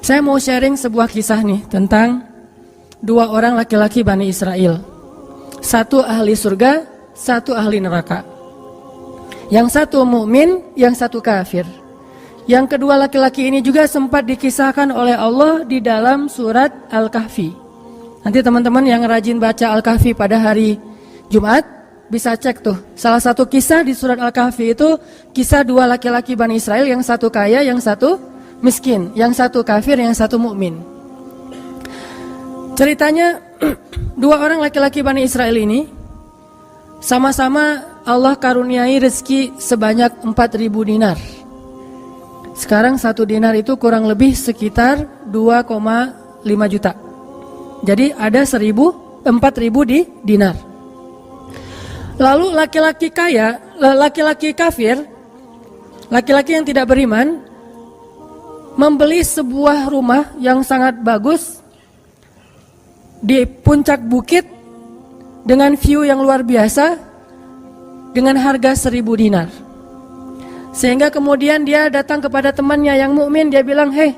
Saya mau sharing sebuah kisah nih tentang dua orang laki-laki Bani Israel. Satu ahli surga, satu ahli neraka. Yang satu mukmin, yang satu kafir. Yang kedua laki-laki ini juga sempat dikisahkan oleh Allah di dalam surat Al-Kahfi. Nanti teman-teman yang rajin baca Al-Kahfi pada hari Jumat bisa cek tuh. Salah satu kisah di surat Al-Kahfi itu kisah dua laki-laki Bani Israel, yang satu kaya, yang satu miskin, yang satu kafir, yang satu mukmin. Ceritanya dua orang laki-laki Bani Israel ini sama-sama Allah karuniai rezeki sebanyak 4.000 dinar. Sekarang 1 dinar itu kurang lebih sekitar 2,5 juta. Jadi ada 4.000 di dinar. Lalu laki-laki kaya, laki-laki kafir, laki-laki yang tidak beriman, membeli sebuah rumah yang sangat bagus di puncak bukit dengan view yang luar biasa dengan harga 1.000 dinar. Sehingga kemudian dia datang kepada temannya yang mukmin, dia bilang, "Hei,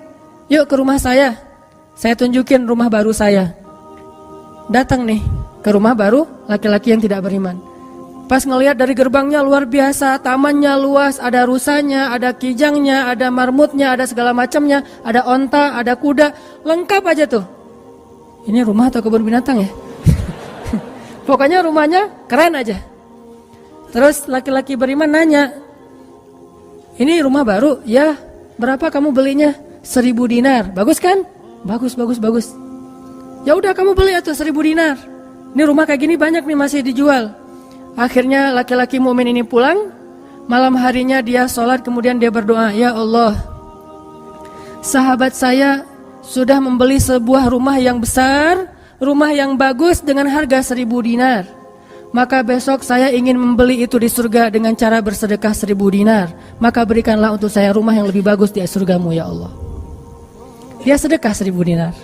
yuk ke rumah saya tunjukin rumah baru saya." Datang nih ke rumah baru laki-laki yang tidak beriman. Pas ngelihat dari gerbangnya luar biasa, tamannya luas, ada rusanya, ada kijangnya, ada marmutnya, ada segala macamnya, ada onta, ada kuda, lengkap aja tuh. Ini rumah atau kebun binatang ya? Pokoknya rumahnya keren aja. Terus laki-laki beriman nanya, "Ini rumah baru?" "Ya." "Berapa kamu belinya?" 1.000 dinar. "Bagus kan?" Bagus. "Ya udah kamu beli atau 1.000 dinar. Ini rumah kayak gini banyak nih masih dijual." Akhirnya laki-laki mukmin ini pulang. Malam harinya dia sholat, kemudian dia berdoa, "Ya Allah, sahabat saya sudah membeli sebuah rumah yang besar, rumah yang bagus dengan harga 1.000 dinar. Maka besok saya ingin membeli itu di surga dengan cara bersedekah 1.000 dinar. Maka berikanlah untuk saya rumah yang lebih bagus di surgamu ya Allah." Dia sedekah 1.000 dinar.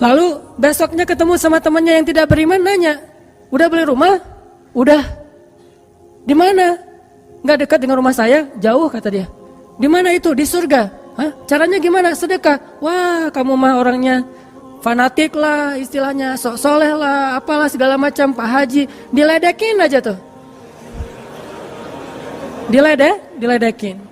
Lalu besoknya ketemu sama temannya yang tidak beriman, nanya, "Udah beli rumah?" "Udah." "Di mana?" "Nggak dekat dengan rumah saya, jauh," kata dia. "Di mana itu?" "Di surga." "Hah? Caranya gimana?" "Sedekah." "Wah, kamu mah orangnya fanatik lah, istilahnya sok soleh lah, apalah segala macam, Pak Haji." Diledekin aja tuh. Diledekin.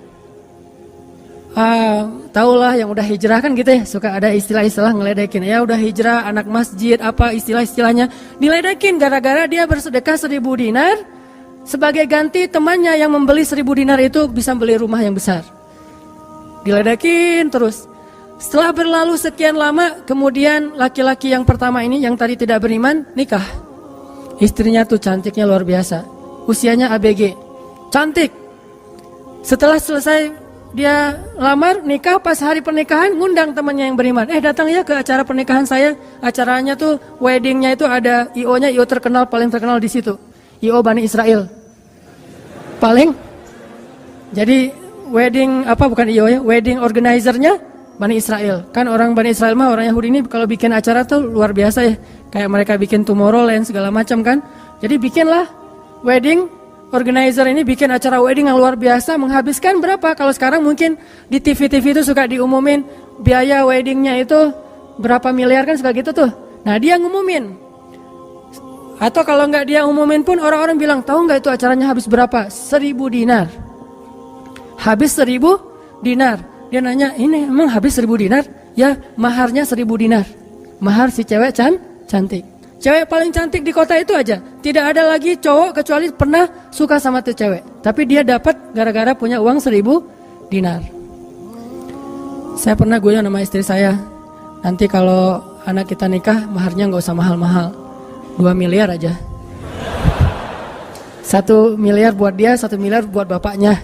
Taulah yang udah hijrah kan gitu ya, suka ada istilah-istilah ngeledekin. Ya udah hijrah, anak masjid, apa istilah-istilahnya. Diledekin gara-gara dia bersedekah 1.000 dinar. Sebagai ganti temannya yang membeli 1.000 dinar itu bisa beli rumah yang besar. Diledekin terus. Setelah berlalu sekian lama, kemudian laki-laki yang pertama ini yang tadi tidak beriman nikah. Istrinya tuh cantiknya luar biasa, usianya ABG, cantik. Setelah selesai dia lamar, nikah, pas hari pernikahan ngundang temannya yang beriman. Datang ya ke acara pernikahan saya. Acaranya tuh weddingnya itu ada IO-nya, IO terkenal, paling terkenal di situ. IO Bani Israel. Paling. Jadi wedding bukan IO ya, wedding organizer-nya Bani Israel. Kan orang Bani Israel mah, orang Yahudi ini kalau bikin acara tuh luar biasa ya. Kayak mereka bikin Tomorrowland segala macam kan. Jadi bikinlah wedding organizer ini bikin acara wedding yang luar biasa, menghabiskan berapa? Kalau sekarang mungkin di TV-TV itu suka diumumin biaya weddingnya itu berapa miliar kan, suka gitu tuh. Nah dia ngumumin. Atau kalau nggak dia ngumumin pun orang-orang bilang, tahu nggak itu acaranya habis berapa? 1.000 dinar. Habis 1.000 dinar. Dia nanya, ini emang habis 1.000 dinar? Ya, maharnya 1.000 dinar. Mahar si cewek cantik. Cewek paling cantik di kota itu aja. Tidak ada lagi cowok kecuali pernah suka sama tuh cewek. Tapi dia dapat gara-gara punya uang 1.000 dinar. Saya pernah goyang sama istri saya. Nanti kalau anak kita nikah, maharnya gak usah mahal-mahal. 2 miliar aja. 1 miliar buat dia, 1 miliar buat bapaknya.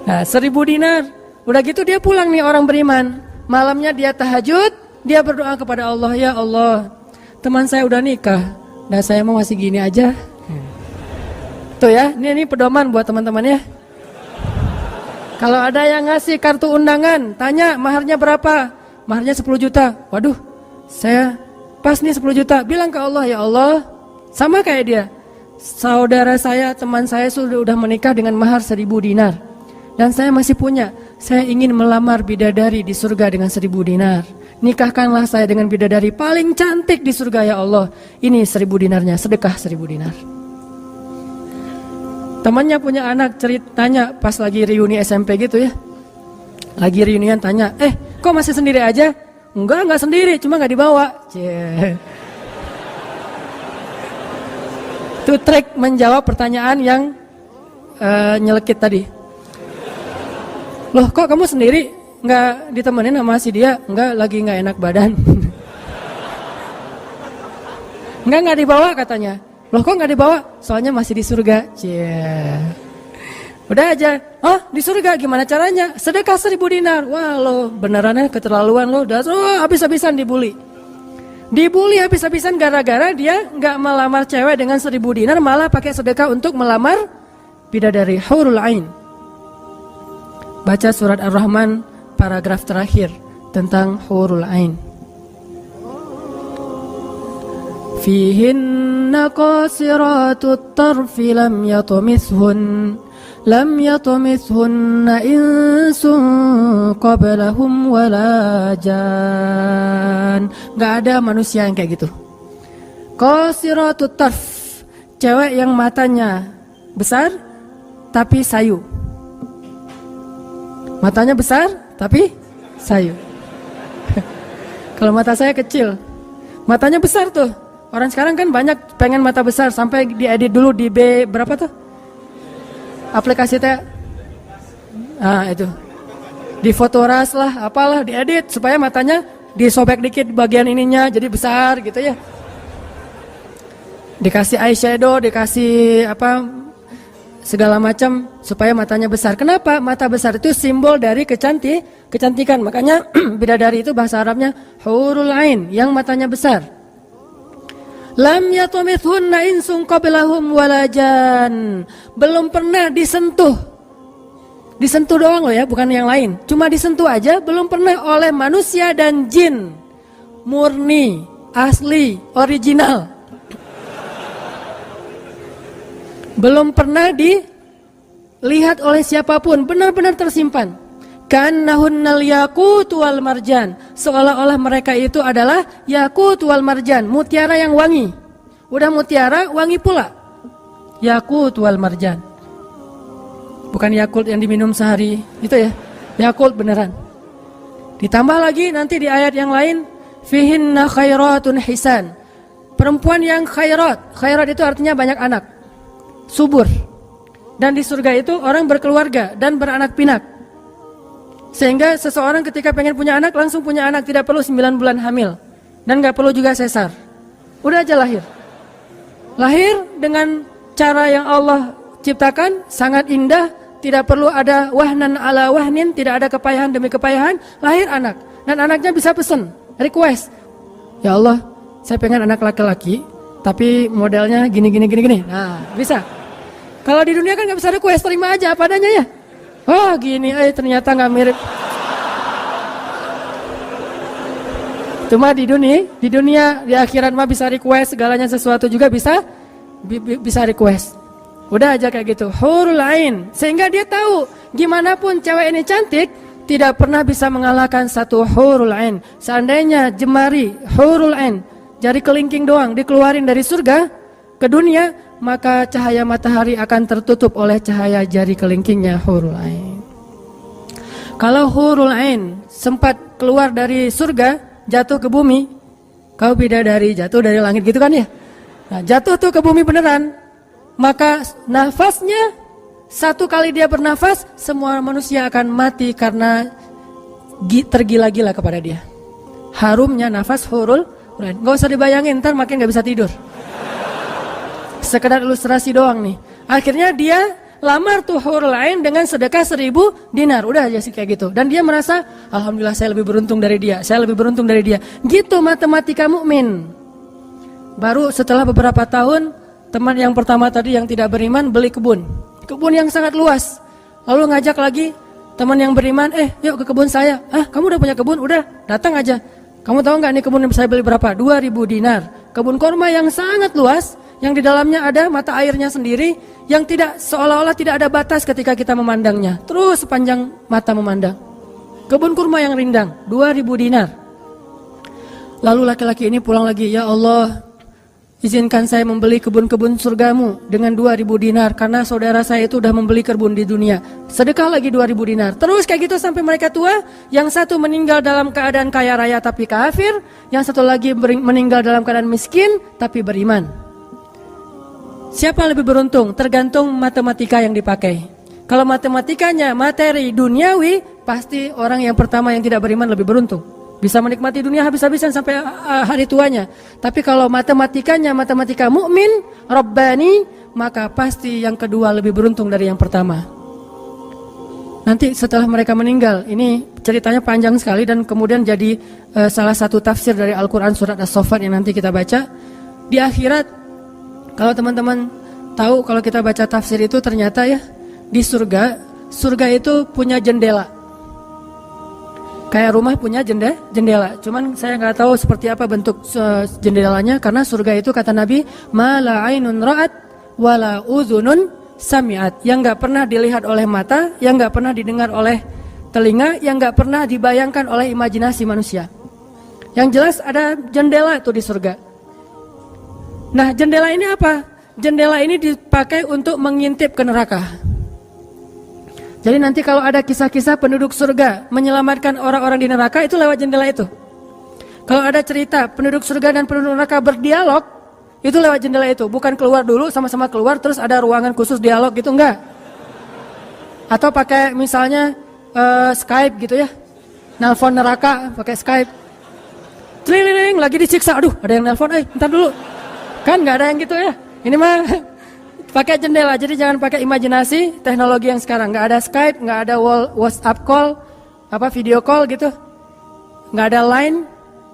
Nah, 1.000 dinar. Udah gitu dia pulang nih orang beriman. Malamnya dia tahajud, dia berdoa kepada Allah, "Ya Allah, teman saya udah nikah, dan saya mau masih gini aja." Tuh ya, ini pedoman buat teman-teman ya. Kalau ada yang ngasih kartu undangan, tanya maharnya berapa? Maharnya 10 juta. Waduh, saya pas nih 10 juta. Bilang ke Allah, "Ya Allah," sama kayak dia, "saudara saya, teman saya sudah menikah dengan mahar 1.000 dinar. dan saya masih punya. Saya ingin melamar bidadari di surga dengan 1000 dinar. Nikahkanlah saya dengan bidadari paling cantik di surga ya Allah. Ini 1000 dinarnya, sedekah 1000 dinar. Temannya punya anak, ceritanya pas lagi reuni SMP gitu ya. Lagi reunian tanya, kok masih sendiri aja? Enggak sendiri, cuma gak dibawa. Itu trik menjawab pertanyaan yang nyelekit tadi. Loh, kok kamu sendiri? Nggak ditemenin sama si dia? Nggak, lagi nggak enak badan. Nggak dibawa katanya. Loh, kok nggak dibawa? Soalnya masih di surga. Udah aja. Oh, di surga gimana caranya? Sedekah 1000 dinar. Wah, lo benerannya keterlaluan lo. Udah habis-habisan dibully. Dibully habis-habisan gara-gara dia nggak melamar cewek dengan 1000 dinar, malah pakai sedekah untuk melamar bidadari hurul ain. Baca surat Ar-Rahman paragraf terakhir tentang hurul ain. Fihinna qasiratut tarfi lam yatumithunna insun qablahum wala jan. Gak ada manusia yang kayak gitu. Qasiratut tarf, cewek yang matanya besar tapi sayu. Matanya besar tapi sayu. Kalau mata saya kecil, matanya besar tuh. Orang sekarang kan banyak pengen mata besar, sampai diedit dulu di B berapa tuh? Aplikasi teh. Itu. Di Fotoras lah, apalah diedit supaya matanya disobek dikit bagian ininya jadi besar gitu ya. Dikasih eyeshadow, dikasih segala macam supaya matanya besar. Kenapa? Mata besar itu simbol dari kecantikan. Makanya bidadari itu bahasa Arabnya hurul ain, yang matanya besar. Lam yatumithunna insun qablahum walajan. Belum pernah disentuh. Disentuh doang loh ya, bukan yang lain. Cuma disentuh aja, belum pernah oleh manusia dan jin. Murni, asli, original. Belum pernah dilihat oleh siapapun, benar-benar tersimpan. Kannahunnal yakut wal marjan, seolah-olah mereka itu adalah yakut wal marjan, mutiara yang wangi. Udah mutiara, wangi pula. Yakut wal marjan. Bukan Yakult yang diminum sehari, itu ya. Yakult beneran. Ditambah lagi nanti di ayat yang lain, fihinna khairatun hisan. Perempuan yang khairat. Khairat itu artinya banyak anak. Subur. Dan di surga itu orang berkeluarga dan beranak pinak. Sehingga seseorang ketika pengen punya anak langsung punya anak, tidak perlu 9 bulan hamil dan gak perlu juga sesar. Udah aja lahir. Lahir dengan cara yang Allah ciptakan sangat indah, tidak perlu ada wahnan ala wahnin, tidak ada kepayahan demi kepayahan, lahir anak. Dan anaknya bisa pesen, request. Ya Allah, saya pengen anak laki-laki tapi modelnya gini. Nah, bisa. Kalau di dunia kan gak bisa request, terima aja apa adanya ya. Oh gini, ternyata nggak mirip. Cuma di dunia di akhirat mah bisa request segalanya, sesuatu juga bisa request. Udah aja kayak gitu. Hurul ain, sehingga dia tahu gimana pun cewek ini cantik, tidak pernah bisa mengalahkan satu hurul ain. Seandainya jemari hurul ain, jari kelingking doang dikeluarin dari surga ke dunia, maka cahaya matahari akan tertutup oleh cahaya jari kelingkingnya hurul ain. Kalau hurul ain sempat keluar dari surga, jatuh ke bumi, kau bidadari jatuh dari langit gitu kan ya. Nah, jatuh tuh ke bumi beneran, maka nafasnya, satu kali dia bernafas, semua manusia akan mati karena tergila-gila kepada dia. Harumnya nafas hurul ain. Gak usah dibayangin, ntar makin gak bisa tidur. Sekedar ilustrasi doang nih. Akhirnya dia lamar tuh hurul ain dengan sedekah 1000 dinar. Udah aja sih kayak gitu. Dan dia merasa, alhamdulillah saya lebih beruntung dari dia. Saya lebih beruntung dari dia. Gitu matematika mukmin. Baru setelah beberapa tahun, teman yang pertama tadi yang tidak beriman beli kebun. Kebun yang sangat luas. Lalu ngajak lagi teman yang beriman, yuk ke kebun saya. Kamu udah punya kebun? Udah, datang aja. Kamu tahu nggak nih kebun yang saya beli berapa? 2000 dinar. Kebun korma yang sangat luas, yang di dalamnya ada mata airnya sendiri, yang tidak seolah-olah tidak ada batas ketika kita memandangnya. Terus sepanjang mata memandang. Kebun kurma yang rindang, 2.000 dinar. Lalu laki-laki ini pulang lagi, ya Allah, izinkan saya membeli kebun-kebun surgamu dengan 2.000 dinar, karena saudara saya itu udah membeli kebun di dunia. Sedekah lagi 2.000 dinar. Terus kayak gitu sampai mereka tua. Yang satu meninggal dalam keadaan kaya raya tapi kafir, yang satu lagi meninggal dalam keadaan miskin tapi beriman. Siapa lebih beruntung? Tergantung matematika yang dipakai. Kalau matematikanya materi duniawi, pasti orang yang pertama yang tidak beriman lebih beruntung. Bisa menikmati dunia habis-habisan sampai hari tuanya. Tapi kalau matematikanya matematika mukmin, Rabbani, maka pasti yang kedua lebih beruntung dari yang pertama. Nanti setelah mereka meninggal, ini ceritanya panjang sekali dan kemudian jadi salah satu tafsir dari Al-Quran surat As-Saffat yang nanti kita baca. Di akhirat, kalau teman-teman tahu, kalau kita baca tafsir itu ternyata ya, di surga itu punya jendela. Kayak rumah punya jendela. Cuman saya nggak tahu seperti apa bentuk jendelanya, karena surga itu kata Nabi, ma la ainun ra'at wa la udhunun sami'at. Yang nggak pernah dilihat oleh mata, yang nggak pernah didengar oleh telinga, yang nggak pernah dibayangkan oleh imajinasi manusia. Yang jelas ada jendela itu di surga. Nah, jendela ini apa? Jendela ini dipakai untuk mengintip ke neraka. Jadi nanti kalau ada kisah-kisah penduduk surga menyelamatkan orang-orang di neraka, itu lewat jendela itu. Kalau ada cerita penduduk surga dan penduduk neraka berdialog, itu lewat jendela itu. Bukan keluar dulu, sama-sama keluar terus ada ruangan khusus dialog gitu, enggak. Atau pakai misalnya Skype gitu ya, nelpon neraka pakai Skype. Tling, lagi disiksa, aduh ada yang nelpon, bentar dulu. Kan enggak ada yang gitu ya. Ini mah pakai jendela, jadi jangan pakai imajinasi teknologi yang sekarang. Nggak ada Skype, nggak ada WhatsApp call, video call gitu. Nggak ada line,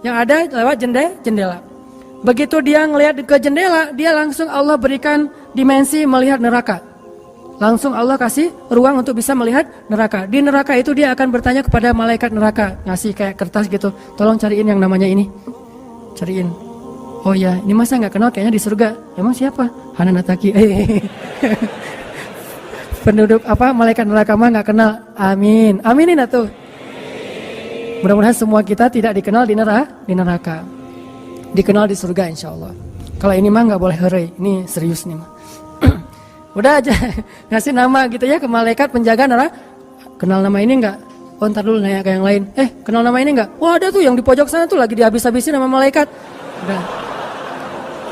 yang ada lewat jendela. Begitu dia ngelihat ke jendela, dia langsung Allah berikan dimensi melihat neraka. Langsung Allah kasih ruang untuk bisa melihat neraka. Di neraka itu dia akan bertanya kepada malaikat neraka, ngasih kayak kertas gitu, tolong cariin yang namanya ini. Cariin. Oh ya, ini masa nggak kenal kayaknya di surga. Emang siapa? Hanan Ataki. Penduduk malaikat neraka mah nggak kenal. Amin. Aminin atuh. Mudah-mudahan semua kita tidak dikenal di neraka. Dikenal di surga insya Allah. Kalau ini mah nggak boleh heureuy. Ini serius nih mah. Udah aja ngasih nama gitu ya ke malaikat penjaga neraka. Kenal nama ini nggak? Oh ntar dulu nanya ke yang lain. Kenal nama ini nggak? Wah ada tuh yang di pojok sana tuh lagi dihabis-habisin sama malaikat.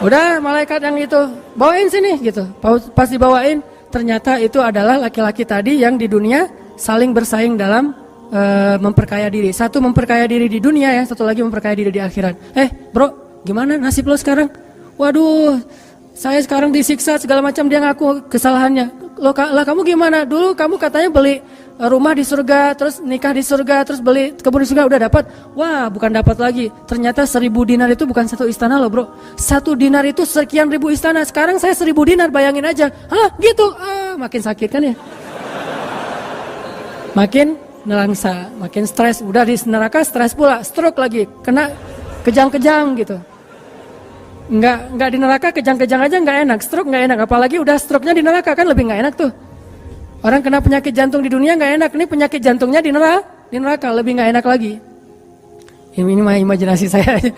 Udah malaikat yang itu bawain sini gitu. Pas dibawain ternyata itu adalah laki-laki tadi yang di dunia saling bersaing dalam memperkaya diri. Satu memperkaya diri di dunia, yang satu lagi memperkaya diri di akhirat. Bro, gimana nasib lo sekarang? Waduh, saya sekarang disiksa segala macam, dia ngaku kesalahannya. Lah kamu gimana? Dulu kamu katanya beli rumah di surga, terus nikah di surga, terus beli kebun di surga, udah dapat. Wah, bukan dapat lagi. Ternyata 1.000 dinar itu bukan satu istana loh bro. 1 dinar itu sekian ribu istana. Sekarang saya 1.000 dinar, bayangin aja. Hah gitu, makin sakit kan ya. Makin nelangsa, makin stres. Udah di neraka stres pula, stroke lagi, kena kejang-kejang gitu. Enggak di neraka kejang-kejang aja enggak enak, stroke enggak enak, apalagi udah stroke-nya di neraka kan lebih enggak enak tuh. Orang kena penyakit jantung di dunia enggak enak, ini penyakit jantungnya di neraka lebih enggak enak lagi. Ini mah imajinasi saya aja.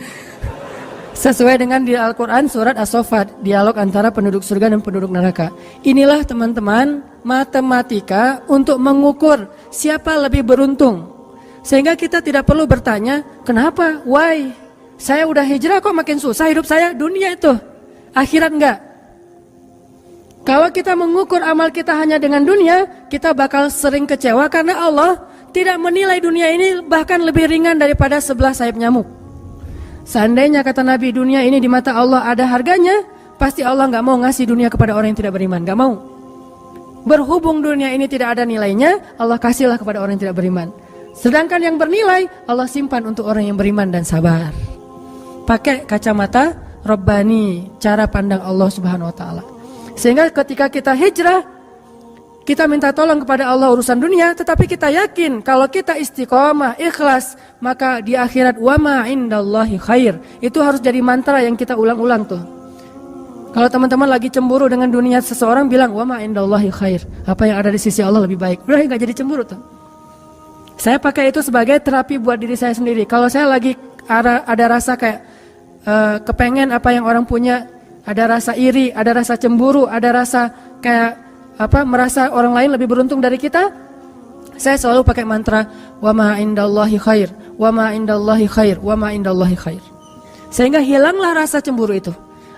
Sesuai dengan di Al-Quran surat As-Saffat, dialog antara penduduk surga dan penduduk neraka. Inilah teman-teman matematika untuk mengukur siapa lebih beruntung. Sehingga kita tidak perlu bertanya, kenapa? Why? Saya udah hijrah kok makin susah hidup saya. Dunia itu, akhirat enggak. Kalau kita mengukur amal kita hanya dengan dunia, kita bakal sering kecewa karena Allah tidak menilai dunia ini bahkan lebih ringan daripada 11 sayap nyamuk. Seandainya kata Nabi dunia ini di mata Allah ada harganya, pasti Allah enggak mau ngasih dunia kepada orang yang tidak beriman, enggak mau. Berhubung dunia ini tidak ada nilainya, Allah kasihlah kepada orang yang tidak beriman. Sedangkan yang bernilai, Allah simpan untuk orang yang beriman dan sabar. Pakai kacamata Rabbani, cara pandang Allah Subhanahu wa taala. Sehingga ketika kita hijrah, kita minta tolong kepada Allah urusan dunia, tetapi kita yakin kalau kita istiqomah, ikhlas, maka di akhirat wa ma indallahi khair. Itu harus jadi mantra yang kita ulang-ulang tuh. Kalau teman-teman lagi cemburu dengan dunia seseorang, bilang wa ma indallahi khair. Apa yang ada di sisi Allah lebih baik. Udah nggak jadi cemburu tuh. Saya pakai itu sebagai terapi buat diri saya sendiri. Kalau saya lagi ada rasa kayak kepengen apa yang orang punya, ada rasa iri, ada rasa cemburu, ada rasa kayak merasa orang lain lebih beruntung dari kita, saya selalu pakai mantra wa ma indallahi khair, wa ma indallahi khair, wa ma indallahi khair. Sehingga hilanglah rasa cemburu itu.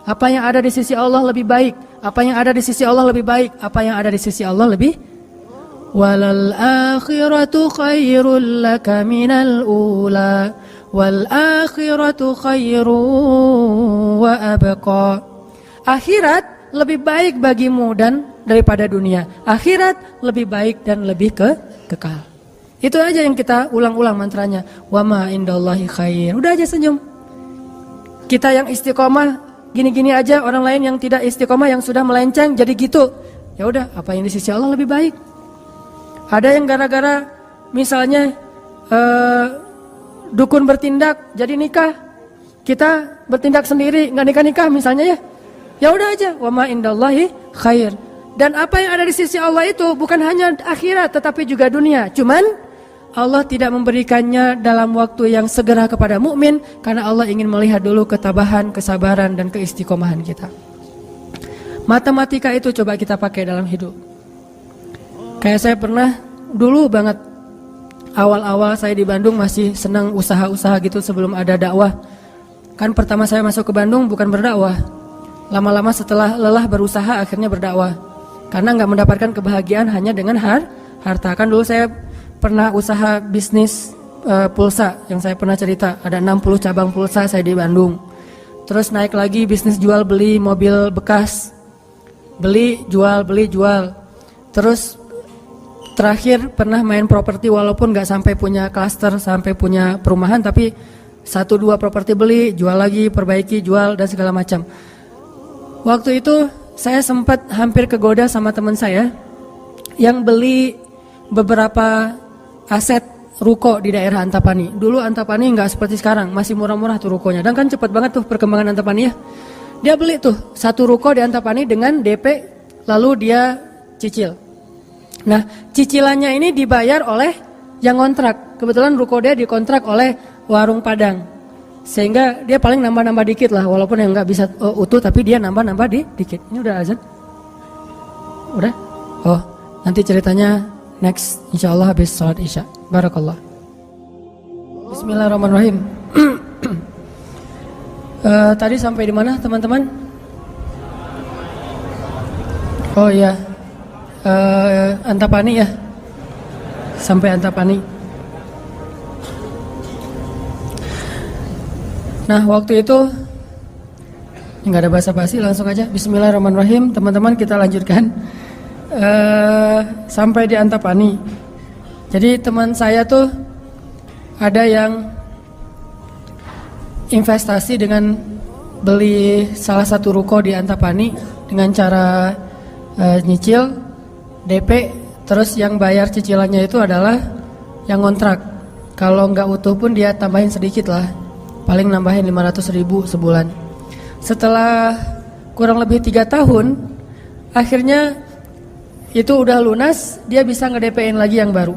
Apa yang ada di sisi Allah lebih baik, apa yang ada di sisi Allah lebih baik, apa yang ada di sisi Allah lebih. Walal akhiratu khairul laka minal ula, wal akhiratu khairu wa abqa. Akhirat lebih baik bagimu dan daripada dunia. Akhirat lebih baik dan lebih kekal. Itu aja yang kita ulang-ulang mantranya. Wa ma indallahi khair. Udah aja senyum. Kita yang istiqomah gini-gini aja, orang lain yang tidak istiqomah, yang sudah melenceng jadi gitu. Ya udah, apa yang di sisi Allah lebih baik. Ada yang gara-gara misalnya dukun bertindak jadi nikah, kita bertindak sendiri nggak nikah-nikah misalnya ya. Ya udah aja, wa ma indallahi khair. Dan apa yang ada di sisi Allah itu bukan hanya akhirat tetapi juga dunia. Cuman Allah tidak memberikannya dalam waktu yang segera kepada mukmin karena Allah ingin melihat dulu ketabahan, kesabaran dan keistiqomahan kita. Matematika itu coba kita pakai dalam hidup. Kayak saya pernah dulu banget, awal-awal saya di Bandung masih senang usaha-usaha gitu sebelum ada dakwah. Kan pertama saya masuk ke Bandung bukan berdakwah. Lama-lama setelah lelah berusaha akhirnya berdakwah. Karena nggak mendapatkan kebahagiaan hanya dengan harta. Kan dulu saya pernah usaha bisnis pulsa yang saya pernah cerita. Ada 60 cabang pulsa saya di Bandung. Terus naik lagi bisnis jual beli mobil bekas. Beli, jual. Terus terakhir pernah main properti walaupun nggak sampai punya klaster, sampai punya perumahan. Tapi 1-2 properti beli, jual lagi, perbaiki, jual dan segala macam. Waktu itu saya sempat hampir kegoda sama teman saya yang beli beberapa aset ruko di daerah Antapani. Dulu Antapani nggak seperti sekarang, masih murah-murah tuh rukonya. Dan kan cepat banget tuh perkembangan Antapani ya. Dia beli tuh 1 ruko di Antapani dengan DP, lalu dia cicil. Nah, cicilannya ini dibayar oleh yang kontrak. Kebetulan ruko dia dikontrak oleh warung Padang. Sehingga dia paling nambah-nambah dikit lah, walaupun yang nggak bisa utuh, tapi dia nambah-nambah dikit. Ini udah azan? Udah? Oh, nanti ceritanya next, insya Allah habis sholat isya. Barakallah. Bismillahirrahmanirrahim. Tadi sampai di mana teman-teman? Oh iya, Antapani ya. Sampai Antapani. Nah waktu itu nggak ada basa-basi, langsung aja Bismillahirrahmanirrahim. Teman-teman kita lanjutkan sampai di Antapani. Jadi teman saya tuh ada yang investasi dengan beli salah satu ruko di Antapani dengan cara nyicil DP, terus yang bayar cicilannya itu adalah yang kontrak. Kalau nggak utuh pun dia tambahin sedikit lah, paling nambahin 500.000 sebulan. Setelah kurang lebih 3 tahun, akhirnya itu udah lunas, dia bisa nge-DP-in lagi yang baru.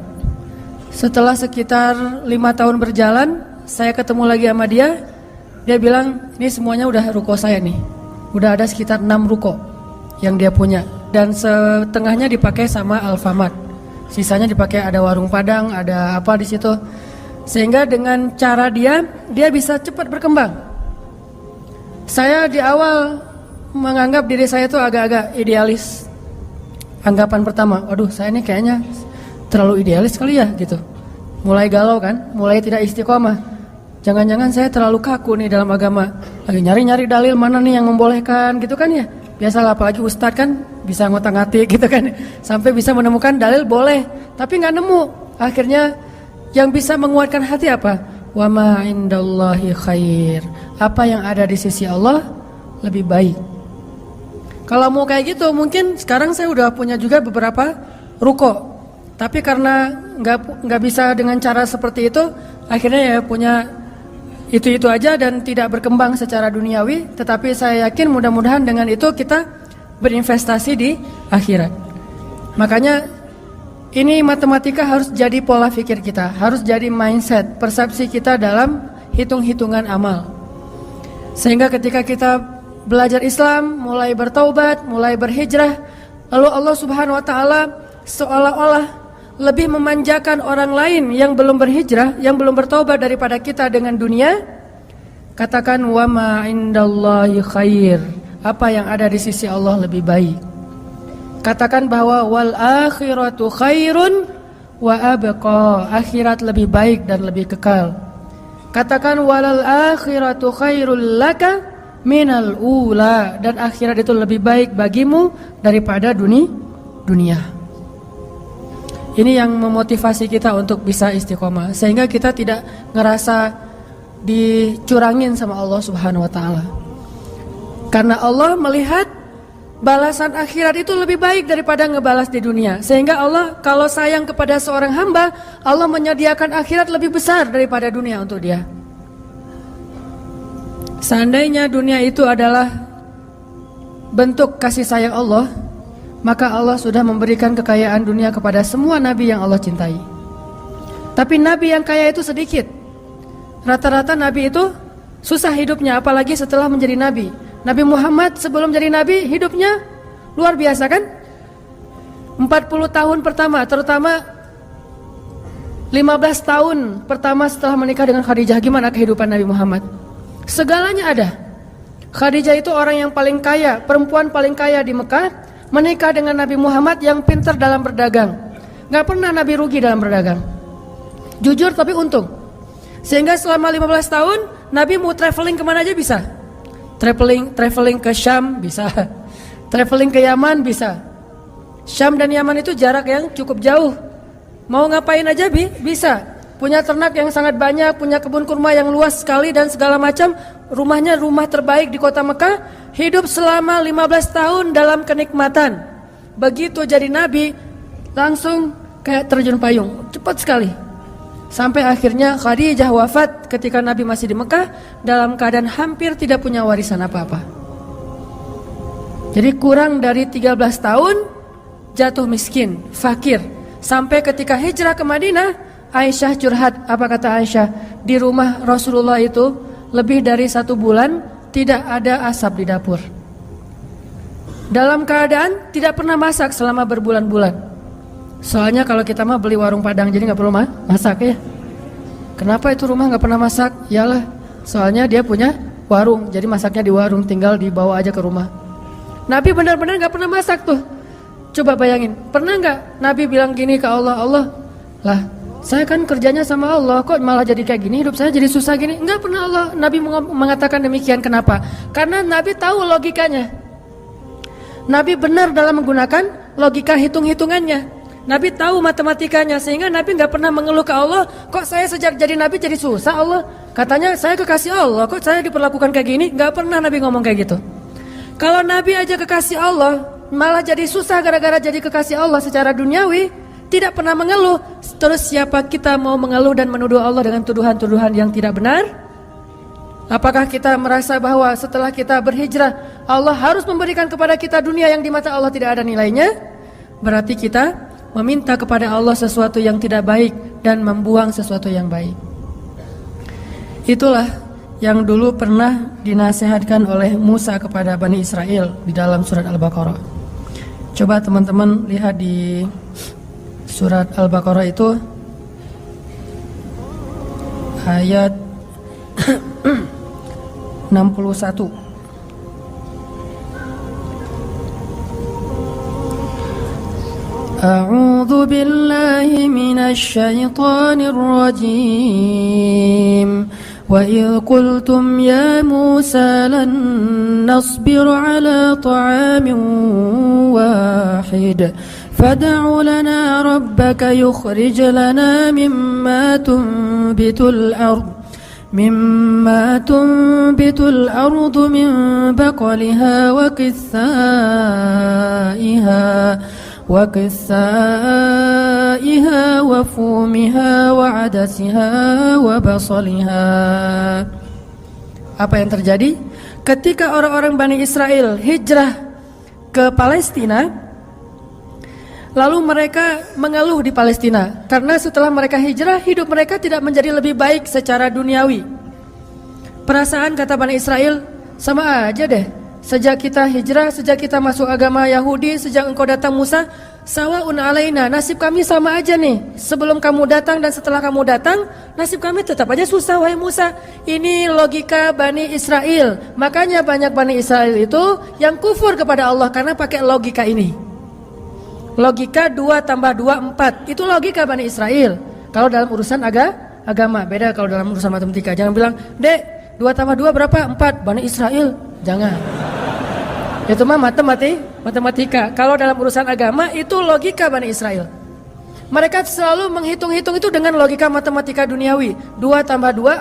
Setelah sekitar 5 tahun berjalan, saya ketemu lagi sama dia. Dia bilang, ini semuanya udah ruko saya nih. Udah ada sekitar 6 ruko yang dia punya. Dan setengahnya dipakai sama Alfamart. Sisanya dipakai ada warung Padang, ada apa di situ. Sehingga dengan cara dia bisa cepat berkembang. Saya di awal menganggap diri saya itu agak-agak idealis. Anggapan pertama, waduh saya ini kayaknya terlalu idealis kali ya gitu. Mulai galau kan, mulai tidak istiqomah. Jangan-jangan saya terlalu kaku nih dalam agama. Lagi nyari-nyari dalil mana nih yang membolehkan gitu kan ya. Biasalah apalagi ustadz kan bisa ngotak-ngatik gitu kan. Sampai bisa menemukan dalil boleh, tapi nggak nemu. Akhirnya yang bisa menguatkan hati apa? Wa ma indallahi khair. Apa yang ada di sisi Allah lebih baik. Kalau mau kayak gitu, mungkin sekarang saya udah punya juga beberapa ruko. Tapi karena nggak bisa dengan cara seperti itu, akhirnya ya punya itu aja dan tidak berkembang secara duniawi, tetapi saya yakin mudah-mudahan dengan itu kita berinvestasi di akhirat. Makanya ini matematika harus jadi pola pikir kita, harus jadi mindset, persepsi kita dalam hitung-hitungan amal. Sehingga ketika kita belajar Islam, mulai bertaubat, mulai berhijrah, lalu Allah Subhanahu wa taala seolah-olah lebih memanjakan orang lain yang belum berhijrah, yang belum bertaubat daripada kita dengan dunia. Katakan wa ma indallahi khair, apa yang ada di sisi Allah lebih baik. Katakan bahwa wal akhiratu khairun wa abqa, akhirat lebih baik dan lebih kekal. Katakan walal akhiratu khairul laka minal ula, dan akhirat itu lebih baik bagimu daripada dunia. Ini yang memotivasi kita untuk bisa istiqomah, sehingga kita tidak ngerasa dicurangin sama Allah Subhanahu wa taala. Karena Allah melihat balasan akhirat itu lebih baik daripada ngebalas di dunia. Sehingga Allah kalau sayang kepada seorang hamba, Allah menyediakan akhirat lebih besar daripada dunia untuk dia. Seandainya dunia itu adalah bentuk kasih sayang Allah, maka Allah sudah memberikan kekayaan dunia kepada semua nabi yang Allah cintai. Tapi nabi yang kaya itu sedikit. Rata-rata nabi itu susah hidupnya, apalagi setelah menjadi nabi. Nabi Muhammad sebelum jadi nabi hidupnya luar biasa kan? 40 tahun pertama, terutama 15 tahun pertama setelah menikah dengan Khadijah, gimana kehidupan Nabi Muhammad? Segalanya ada. Khadijah itu orang yang paling kaya, perempuan paling kaya di Mekah, menikah dengan Nabi Muhammad yang pintar dalam berdagang. Gak pernah Nabi rugi dalam berdagang. Jujur tapi untung. Sehingga selama 15 tahun Nabi mau traveling kemana aja bisa. Traveling ke Syam bisa, traveling ke Yaman bisa. Syam dan Yaman itu jarak yang cukup jauh. Mau ngapain aja bisa. Punya ternak yang sangat banyak, punya kebun kurma yang luas sekali dan segala macam. Rumahnya rumah terbaik di kota Mekah. Hidup selama 15 tahun dalam kenikmatan. Begitu jadi nabi, langsung kayak terjun payung, cepat sekali. Sampai akhirnya Khadijah wafat ketika Nabi masih di Mekah dalam keadaan hampir tidak punya warisan apa-apa. Jadi kurang dari 13 tahun jatuh miskin, fakir. Sampai ketika hijrah ke Madinah, Aisyah curhat. Apa kata Aisyah? Di rumah Rasulullah itu lebih dari 1 bulan tidak ada asap di dapur. Dalam keadaan tidak pernah masak selama berbulan-bulan. Soalnya kalau kita mah beli warung Padang, jadi gak perlu masak ya. Kenapa itu rumah gak pernah masak? Yalah, soalnya dia punya warung, jadi masaknya di warung, tinggal dibawa aja ke rumah. Nabi benar-benar gak pernah masak tuh. Coba bayangin, pernah gak Nabi bilang gini ke Allah, Allah, lah saya kan kerjanya sama Allah, kok malah jadi kayak gini, hidup saya jadi susah gini. Enggak pernah Allah Nabi mengatakan demikian. Kenapa? Karena Nabi tahu logikanya. Nabi benar dalam menggunakan logika hitung-hitungannya. Nabi tahu matematikanya, sehingga Nabi nggak pernah mengeluh ke Allah, kok saya sejak jadi Nabi jadi susah Allah. Katanya saya kekasih Allah, kok saya diperlakukan kayak gini. Nggak pernah Nabi ngomong kayak gitu. Kalau Nabi aja kekasih Allah, malah jadi susah gara-gara jadi kekasih Allah secara duniawi, tidak pernah mengeluh. Terus siapa kita mau mengeluh dan menuduh Allah dengan tuduhan-tuduhan yang tidak benar? Apakah kita merasa bahwa setelah kita berhijrah, Allah harus memberikan kepada kita dunia yang di mata Allah tidak ada nilainya? Berarti kita meminta kepada Allah sesuatu yang tidak baik dan membuang sesuatu yang baik. Itulah yang dulu pernah dinasihatkan oleh Musa kepada Bani Israel di dalam surat Al-Baqarah. Coba teman-teman lihat di surat Al-Baqarah itu ayat 61. أعوذ بالله من الشيطان الرجيم وإذ قلتم يا موسى لن نصبر على طعام واحد فادع لنا ربك يخرج لنا مما تنبت الأرض من بقلها وقثائها وكسائها وفومها وعدسها وبصلها. Apa yang terjadi? Ketika orang-orang Bani Israel hijrah ke Palestina, lalu mereka mengeluh di Palestina karena setelah mereka hijrah, hidup mereka tidak menjadi lebih baik secara duniawi. Perasaan kata Bani Israel, sama aja deh. Sejak kita hijrah, sejak kita masuk agama Yahudi, sejak engkau datang Musa, sawa'un alaina, nasib kami sama aja nih. Sebelum kamu datang dan setelah kamu datang, nasib kami tetap aja susah wahai Musa. Ini logika Bani Israel. Makanya banyak Bani Israel itu yang kufur kepada Allah karena pakai logika ini. Logika 2 tambah 2 4. Itu logika Bani Israel. Kalau dalam urusan agama, beda kalau dalam urusan matematika. Jangan bilang, "Dek, 2 tambah 2 berapa? 4." Bani Israel. Jangan. Itu mah matematika. Kalau dalam urusan agama itu logika Bani Israel. Mereka selalu menghitung-hitung itu dengan logika matematika duniawi. 2 tambah 2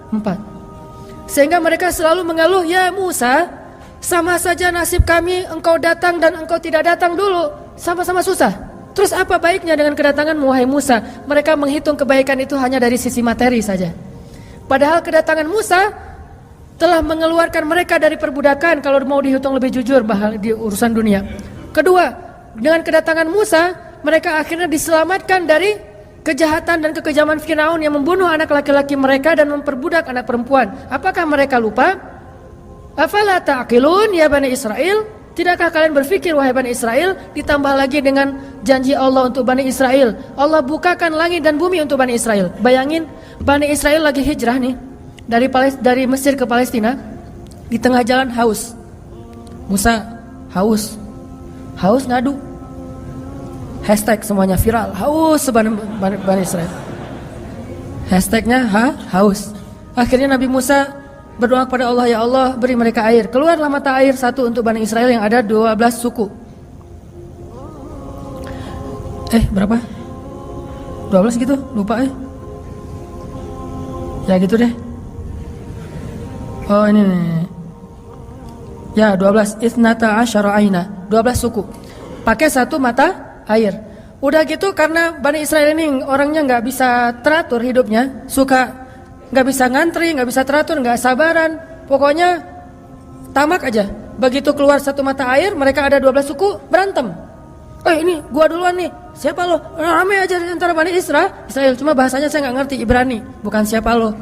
4. Sehingga mereka selalu mengeluh, "Ya Musa, sama saja nasib kami engkau datang dan engkau tidak datang dulu. Sama-sama susah. Terus apa baiknya dengan kedatanganmu wahai Musa?" Mereka menghitung kebaikan itu hanya dari sisi materi saja. Padahal kedatangan Musa telah mengeluarkan mereka dari perbudakan kalau mau dihitung lebih jujur di urusan dunia. Kedua, dengan kedatangan Musa, mereka akhirnya diselamatkan dari kejahatan dan kekejaman Firaun yang membunuh anak laki-laki mereka dan memperbudak anak perempuan. Apakah mereka lupa? Afala ta'qilun ya Bani Israel? Tidakkah kalian berpikir wahai Bani Israel? Ditambah lagi dengan janji Allah untuk Bani Israel. Allah bukakan langit dan bumi untuk Bani Israel. Bayangin, Bani Israel lagi hijrah nih dari Mesir ke Palestina, di tengah jalan haus. Musa haus ngadu. Hashtag semuanya viral, haus Bani Israel. Hashtagnya haus. Akhirnya Nabi Musa berdoa kepada Allah, "Ya Allah, beri mereka air." Keluarlah mata air satu untuk Bani Israel yang ada 12 suku. Berapa? 12 gitu? Lupa Ya gitu deh. Oh ini nih. Ya 12 Ithnata asyara aina, 12 suku. Pakai satu mata air. Udah gitu karena Bani Israel ini orangnya gak bisa teratur hidupnya, suka gak bisa ngantri, gak bisa teratur, gak sabaran. Pokoknya tamak aja. Begitu keluar satu mata air, mereka ada 12 suku berantem. Ini gua duluan nih. Siapa lo? Ramai aja antara Bani Israel. Cuma bahasanya saya gak ngerti Ibrani. Bukan siapa lo.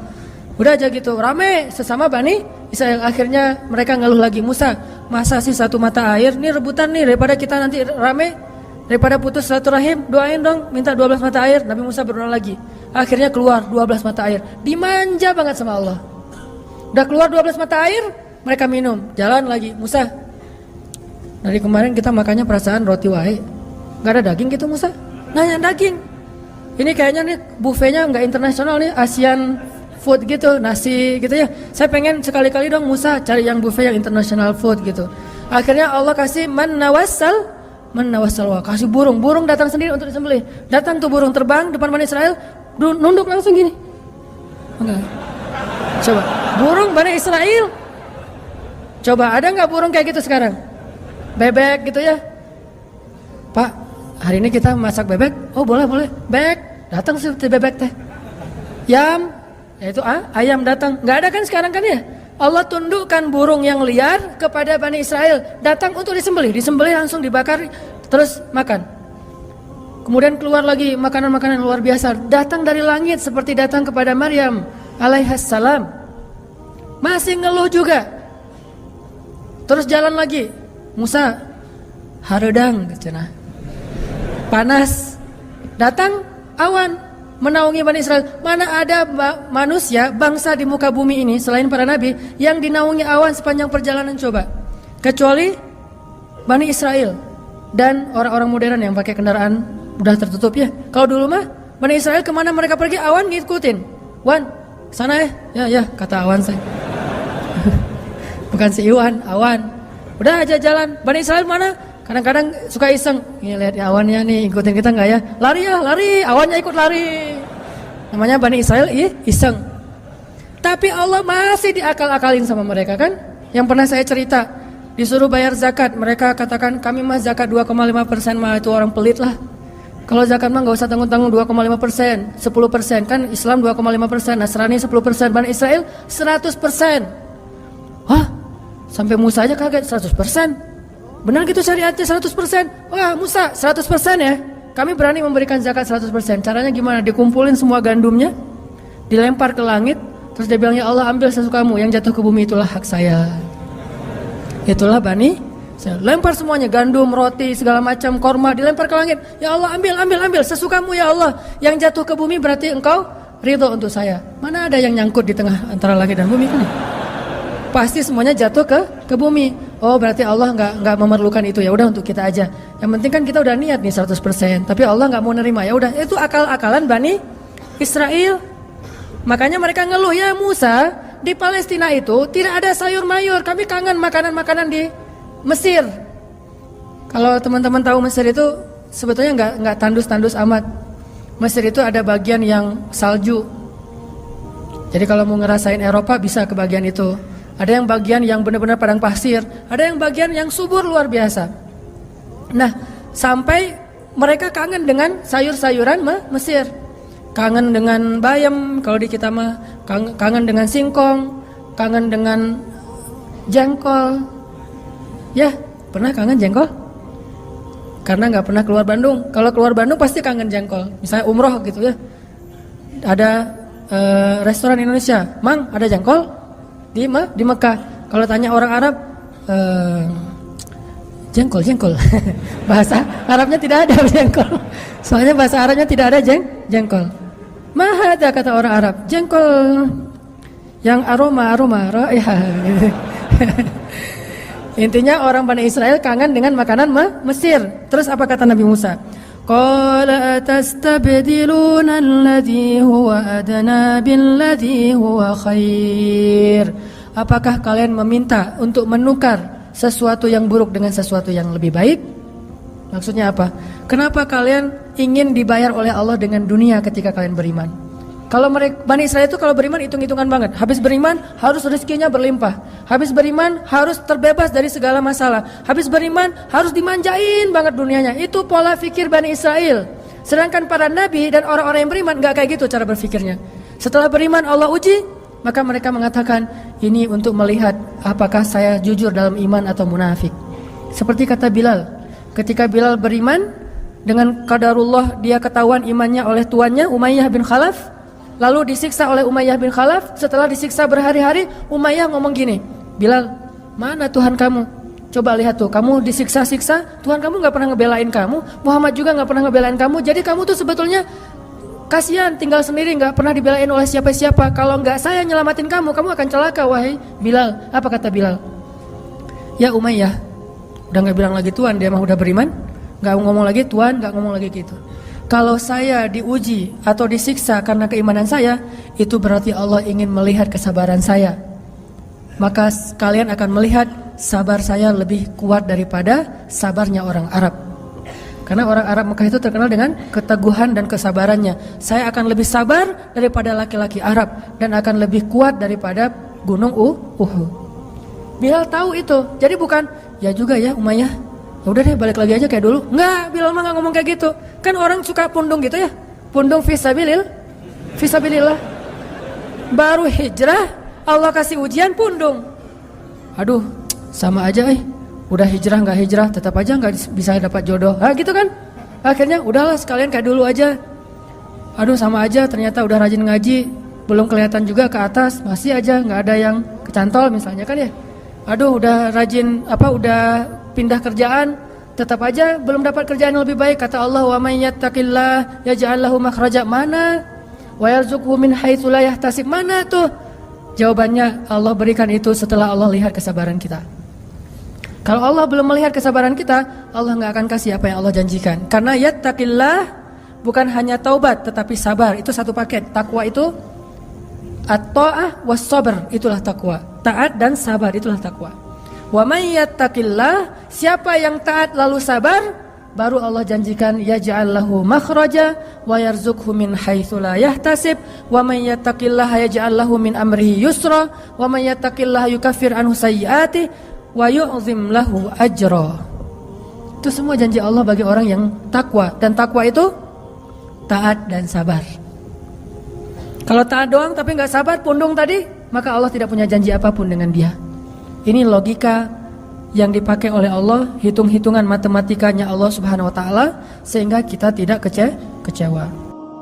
Udah aja gitu, rame sesama Bani Israel. Akhirnya mereka ngeluh lagi, "Musa, masa sih satu mata air? Nih rebutan nih, daripada kita nanti rame, daripada putus silaturahim, doain dong, minta 12 mata air." Nabi Musa berdoa lagi. Akhirnya keluar 12 mata air. Dimanja banget sama Allah. Udah keluar 12 mata air, mereka minum. Jalan lagi, "Musa, dari kemarin kita makannya perasaan roti wae. Gak ada daging gitu Musa?" Nanya daging. Ini kayaknya nih buffetnya nggak internasional nih, Asian food gitu, nasi gitu ya. Saya pengen sekali-kali dong Musa cari yang buffet yang international food gitu. Akhirnya Allah kasih mannawassal, kasih burung datang sendiri untuk disembelih. Datang tuh burung terbang depan Bani Israel, nunduk langsung gini. Enggak. Coba, burung Bani Israel. Coba ada nggak burung kayak gitu sekarang? Bebek gitu ya. "Pak, hari ini kita masak bebek." "Oh boleh. Bebek, datang sih bebek teh." Yam, yaitu ayam datang. Nggak ada kan sekarang kan ya? Allah tundukkan burung yang liar kepada Bani Israel, datang untuk disembelih langsung dibakar, terus makan. Kemudian keluar lagi makanan-makanan luar biasa, datang dari langit seperti datang kepada Maryam alaihissalam. Masih ngeluh juga. Terus jalan lagi, "Musa, haredang cenah. Panas." Datang awan menaungi Bani Israel. Mana ada manusia, bangsa di muka bumi ini selain para nabi yang dinaungi awan sepanjang perjalanan coba, kecuali Bani Israel dan orang-orang modern yang pakai kendaraan udah tertutup ya. Kalau dulu mah Bani Israel kemana mereka pergi awan ngikutin. "Wan, sana ya kata awan saya. Bukan si Iwan, awan. Udah aja jalan. Bani Israel mana? Kadang-kadang suka iseng, lihat awannya nih, ikutin kita nggak ya? Lari, awannya ikut lari. Namanya Bani Israel, iseng. Tapi Allah masih diakal-akalin sama mereka kan? Yang pernah saya cerita, Disuruh bayar zakat, mereka katakan kami mah zakat 2,5% mah itu orang pelit lah. Kalau zakat mah nggak usah tanggung-tanggung 2,5%, 10%, kan Islam 2,5%, Nasrani 10%, Bani Israel 100%. Hah? Sampai Musa aja kaget 100%. Benar gitu syariatnya 100%? Wah Musa 100% ya? Kami berani memberikan zakat 100%. Caranya gimana? Dikumpulin semua gandumnya, dilempar ke langit, terus dia bilang, ya Allah ambil sesukamu, yang jatuh ke bumi itulah hak saya. Itulah Bani, saya lempar semuanya, gandum, roti, segala macam, korma, dilempar ke langit. Ya Allah ambil sesukamu ya Allah. Yang jatuh ke bumi berarti engkau ridho untuk saya. Mana ada yang nyangkut di tengah antara langit dan bumi kan? Pasti semuanya jatuh ke bumi. Oh berarti Allah nggak memerlukan itu, ya udah untuk kita aja. Yang penting kan kita udah niat nih 100%. Tapi Allah nggak mau nerima, ya udah. Itu akal-akalan Bani Israel. Makanya mereka ngeluh, ya Musa, di Palestina itu tidak ada sayur mayur. Kami kangen makanan-makanan di Mesir. Kalau teman-teman tahu Mesir itu sebetulnya nggak tandus-tandus amat. Mesir itu ada bagian yang salju. Jadi kalau mau ngerasain Eropa bisa ke bagian itu. Ada yang bagian yang benar-benar padang pasir. Ada yang bagian yang subur luar biasa. Nah, sampai mereka kangen dengan sayur-sayuran Mesir. Kangen dengan bayam, kalau di kita mah kangen dengan singkong, kangen dengan jengkol. Ya, pernah kangen jengkol? Karena nggak pernah keluar Bandung. Kalau keluar Bandung pasti kangen jengkol. Misalnya umroh gitu ya. Ada restoran Indonesia, Mang ada jengkol di Mekah. Kalau tanya orang Arab, jengkol. Bahasa Arabnya tidak ada jengkol. Soalnya bahasa Arabnya tidak ada jengkol. Mahada kata orang Arab, jengkol yang aroma raihah. Intinya orang Bani Israel kangen dengan makanan Mesir. Terus apa kata Nabi Musa? Qala atastabdiluna alladhi huwa adna billadhi huwa khair. Apakah kalian meminta untuk menukar sesuatu yang buruk dengan sesuatu yang lebih baik? Maksudnya apa? Kenapa kalian ingin dibayar oleh Allah dengan dunia ketika kalian beriman? Kalau mereka Bani Israel itu kalau beriman hitung-hitungan banget. Habis beriman harus rezekinya berlimpah. Habis beriman harus terbebas dari segala masalah. Habis beriman harus dimanjain banget dunianya. Itu pola fikir Bani Israel. Sedangkan para nabi dan orang-orang yang beriman enggak kayak gitu cara berfikirnya. Setelah beriman Allah uji, maka mereka mengatakan ini untuk melihat apakah saya jujur dalam iman atau munafik. Seperti kata Bilal. Ketika Bilal beriman, dengan qadarullah dia ketahuan imannya oleh tuannya Umayyah bin Khalaf, lalu disiksa oleh Umayyah bin Khalaf. Setelah disiksa berhari-hari, Umayyah ngomong gini, Bilal, mana Tuhan kamu? Coba lihat tuh, kamu disiksa-siksa, Tuhan kamu gak pernah ngebelain kamu, Muhammad juga gak pernah ngebelain kamu. Jadi kamu tuh sebetulnya kasihan, tinggal sendiri, gak pernah dibelain oleh siapa-siapa. Kalau gak saya nyelamatin kamu, kamu akan celaka wahai Bilal. Apa kata Bilal? Ya Umayyah, udah gak bilang lagi Tuhan, dia mah udah beriman, gak ngomong lagi Tuhan, gak ngomong lagi gitu. Kalau saya diuji atau disiksa karena keimanan saya, itu berarti Allah ingin melihat kesabaran saya. Maka kalian akan melihat sabar saya lebih kuat daripada sabarnya orang Arab. Karena orang Arab Mekah itu terkenal dengan keteguhan dan kesabarannya. Saya akan lebih sabar daripada laki-laki Arab dan akan lebih kuat daripada gunung Uhud. Bilal tahu itu. Jadi bukan ya juga ya Umayyah, ya udah deh balik lagi aja kayak dulu. Enggak, Bilal mah enggak ngomong kayak gitu. Kan orang suka pundung gitu ya. Pundung fisabilillah. Baru hijrah Allah kasih ujian pundung. Aduh, sama aja udah hijrah enggak hijrah tetap aja enggak bisa dapat jodoh. Gitu kan? Akhirnya udahlah sekalian kayak dulu aja. Aduh sama aja, ternyata udah rajin ngaji, belum kelihatan juga ke atas, masih aja enggak ada yang kecantol misalnya kan ya. Aduh udah rajin udah pindah kerjaan, tetap aja belum dapat kerjaan yang lebih baik. Kata Allah, wa may yattaqillah yaj'al lahu makhraja. Mana? Wa yarzuqhu min haitsu la yahtasib. Mana tuh? Jawabannya Allah berikan itu setelah Allah lihat kesabaran kita. Kalau Allah belum melihat kesabaran kita, Allah enggak akan kasih apa yang Allah janjikan. Karena yattaqillah bukan hanya taubat tetapi sabar. Itu satu paket. Takwa itu at-ta'ah was sabr, itulah takwa. Taat dan sabar itulah takwa. Wa may yattaqillah, siapa yang taat lalu sabar, baru Allah janjikan yaj'al lahu makhraja wa yarzuqhu min haitsu la yahtasib wa may yattaqillaha yaj'al lahu min amrihi yusra wa may yattaqillaha yukaffir anhu sayyi'atihi wa yu'zim lahu ajra. Itu semua janji Allah bagi orang yang takwa, dan takwa itu taat dan sabar. Kalau taat doang tapi nggak sabar, pundung tadi, maka Allah tidak punya janji apapun dengan dia. Ini logika yang dipakai oleh Allah, hitung-hitungan matematikanya Allah Subhanahu wa taala, sehingga kita tidak kecewa.